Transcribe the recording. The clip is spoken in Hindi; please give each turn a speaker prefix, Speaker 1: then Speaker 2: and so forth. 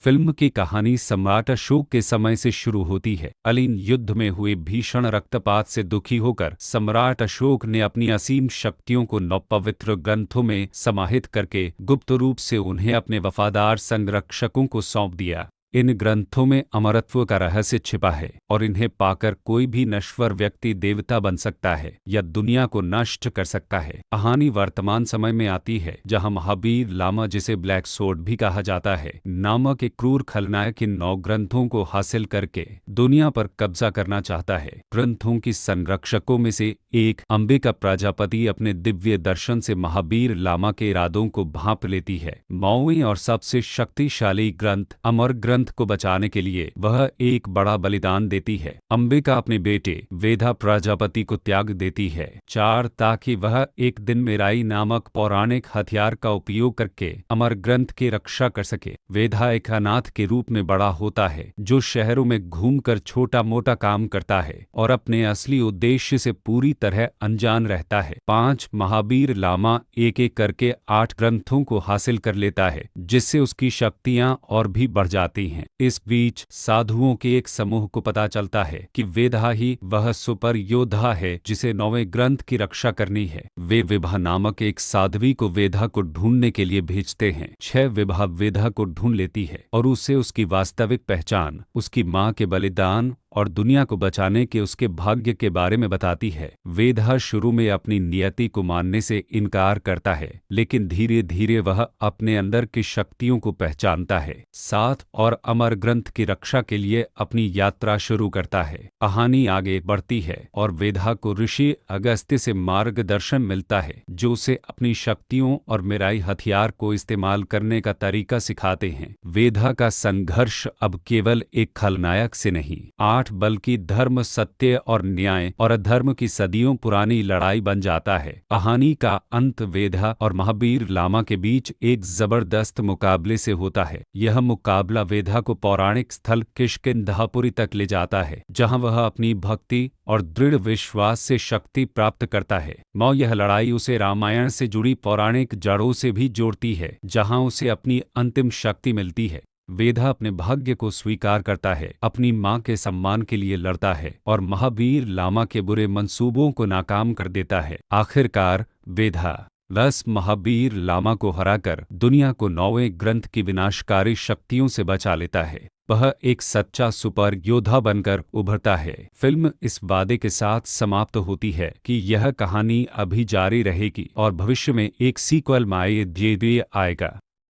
Speaker 1: फिल्म की कहानी सम्राट अशोक के समय से शुरू होती है। अलीन युद्ध में हुए भीषण रक्तपात से दुखी होकर सम्राट अशोक ने अपनी असीम शक्तियों को 9 पवित्र ग्रंथों में समाहित करके गुप्त रूप से उन्हें अपने वफादार संरक्षकों को सौंप दिया। इन ग्रंथों में अमरत्व का रहस्य छिपा है और इन्हें पाकर कोई भी नश्वर व्यक्ति देवता बन सकता है या दुनिया को नष्ट कर सकता है। कहानी वर्तमान समय में आती है जहां महावीर लामा, जिसे ब्लैक सोर्ड भी कहा जाता है, नामक एक क्रूर खलनायक इन 9 ग्रंथों को हासिल करके दुनिया पर कब्जा करना चाहता है। ग्रंथों की संरक्षकों में से एक अंबिका प्रजापति अपने दिव्य दर्शन से महावीर लामा के इरादों को भांप लेती है। 9वें और सबसे शक्तिशाली ग्रंथ अमर ग्रंथ को बचाने के लिए वह एक बड़ा बलिदान देती है। अंबिका अपने बेटे वेदा प्रजापति को त्याग देती है। 4 ताकि वह एक दिन मेराई नामक पौराणिक हथियार का उपयोग करके अमर ग्रंथ की रक्षा कर सके। वेदा एक अनाथ के रूप में बड़ा होता है जो शहरों में घूमकर छोटा मोटा काम करता है और अपने असली उद्देश्य से पूरी तरह अनजान रहता है। 5 महावीर लामा एक एक करके 8 ग्रंथों को हासिल कर लेता है जिससे उसकी शक्तियां और भी बढ़ जाती हैं। इस बीच साधुओं के एक समूह को पता चलता है कि वेदा ही वह सुपर योद्धा है जिसे 9वें ग्रंथ की रक्षा करनी है। वे विभा नामक एक साध्वी को वेदा को ढूंढने के लिए भेजते हैं। 6 विभा वेदा को ढूंढ लेती है और उसे उसकी वास्तविक पहचान, उसकी मां के बलिदान और दुनिया को बचाने के उसके भाग्य के बारे में बताती है। वेदा शुरू में अपनी नियति को मानने से इनकार करता है, लेकिन धीरे धीरे वह अपने अंदर की शक्तियों को पहचानता है। 7 और अमर ग्रंथ की रक्षा के लिए अपनी यात्रा शुरू करता है। कहानी आगे बढ़ती है और वेदा को ऋषि अगस्त्य से मार्गदर्शन मिलता है जो उसे अपनी शक्तियों और मेराई हथियार को इस्तेमाल करने का तरीका सिखाते हैं। वेदा का संघर्ष अब केवल एक खलनायक से नहीं, 8 बल्कि धर्म, सत्य और न्याय और अधर्म की सदियों पुरानी लड़ाई बन जाता है। कहानी का अंत वेदा और महावीर लामा के बीच एक जबरदस्त मुकाबले से होता है। यह मुकाबला वेदा को पौराणिक स्थल किष्किंधापुरी तक ले जाता है जहां वह अपनी भक्ति और दृढ़ विश्वास से शक्ति प्राप्त करता है। यह लड़ाई उसे रामायण से जुड़ी पौराणिक जड़ों से भी जोड़ती है जहां उसे अपनी अंतिम शक्ति मिलती है। वेदा अपने भाग्य को स्वीकार करता है, अपनी मां के सम्मान के लिए लड़ता है और महावीर लामा के बुरे मंसूबों को नाकाम कर देता है। आखिरकार वेदा महावीर लामा को हराकर दुनिया को 9वें ग्रंथ की विनाशकारी शक्तियों से बचा लेता है। वह एक सच्चा सुपर योद्धा बनकर उभरता है। फिल्म इस वादे के साथ समाप्त होती है कि यह कहानी अभी जारी रहेगी और भविष्य में एक सीक्वल आएगा।